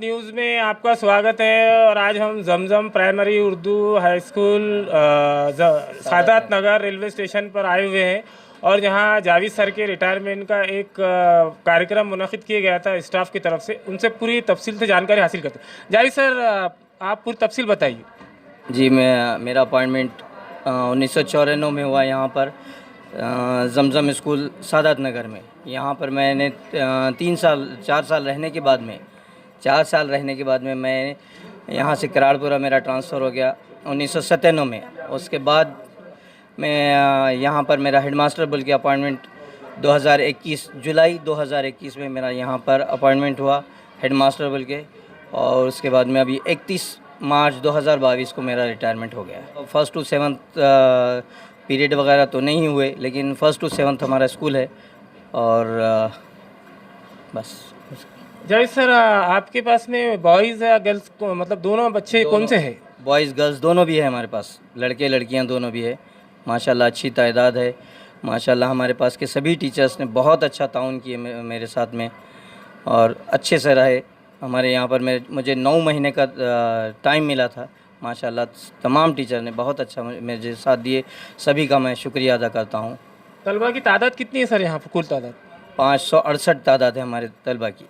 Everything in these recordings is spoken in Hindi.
न्यूज़ में आपका स्वागत है। और आज हम Zamzam primary Urdu high school Sadat Nagar railway station पर आए हुए हैं और यहाँ जावेद सर के रिटायरमेंट का एक कार्यक्रम मुनक़िद किया गया था स्टाफ की तरफ से। उनसे पूरी तफसील से जानकारी हासिल करते हैं। जावेद सर, आप पूरी तफसील बताइए। जी, मेरा अपॉइंटमेंट 1994 में हुआ यहाँ पर जमजम स्कूल सादात नगर में। यहाँ पर मैंने 4 साल रहने के बाद में मैं यहाँ से कराड़पुरा मेरा ट्रांसफ़र हो गया 1997 में। उसके बाद मैं यहाँ पर मेरा हेडमास्टर बल के अपॉइंटमेंट 2021 जुलाई 2021 में मेरा यहाँ पर अपॉइंटमेंट हुआ हेडमास्टर बल के। और उसके बाद में अभी 31 मार्च 2022 को मेरा रिटायरमेंट हो गया। फर्स्ट टू सेवन्थ पीरियड वगैरह तो नहीं हुए, लेकिन फर्स्ट टू सेवन्थ हमारा स्कूल है। और बस। जावेद सर, आपके पास में बॉयज़ या गर्ल्स मतलब दोनों बच्चे कौन से हैं? बॉयज़ गर्ल्स दोनों भी है हमारे पास, लड़के लड़कियां दोनों भी है। माशाल्लाह अच्छी तादाद है। माशाल्लाह हमारे पास के सभी टीचर्स ने बहुत अच्छा ताउन किए मेरे साथ में और अच्छे से रहे। हमारे यहाँ पर मुझे 9 महीने का टाइम मिला था। माशाल्लाह तमाम टीचर ने बहुत अच्छा मेरे साथ दिए, सभी का मैं शुक्रिया अदा करता हूँ। तलबा की तादाद कितनी है सर यहाँ पर? कुल तादाद 568 तादाद है हमारे तलबा की।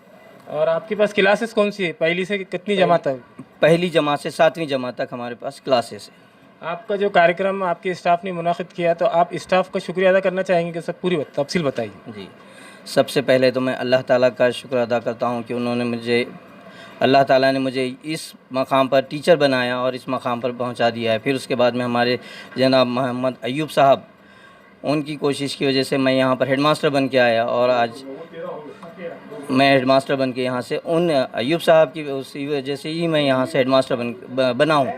और आपके पास क्लासेस कौन सी है? पहली से कितनी जमात तक? पहली जमात से 7वीं जमात तक हमारे पास क्लासेस है। आपका जो कार्यक्रम आपके स्टाफ ने मुनाकिद किया, तो आप स्टाफ का शुक्रिया अदा करना चाहेंगे कि सब पूरी तफसील बताइए। जी, सबसे पहले तो मैं अल्लाह ताला का शुक्र अदा करता हूँ कि अल्लाह ताला ने मुझे इस मकाम पर टीचर बनाया और इस मकाम पर पहुँचा दिया है। फिर उसके बाद में हमारे जनाब मोहम्मद अयूब साहब, उनकी कोशिश की वजह से मैं यहाँ पर हेडमास्टर बन के आया और आज मैं हेडमास्टर बन के यहाँ से उन अयूब साहब की उसी वजह से ही मैं यहाँ से हेडमास्टर बना हूँ।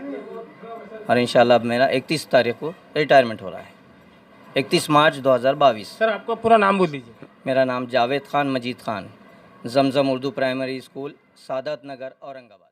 और इंशाल्लाह अब मेरा 31 तारीख को रिटायरमेंट हो रहा है, 31 मार्च 2022। सर, आपका पूरा नाम बोल दीजिए। मेरा नाम जावेद खान मजीद खान, जमजम उर्दू प्राइमरी स्कूल सादात नगर औरंगाबाद।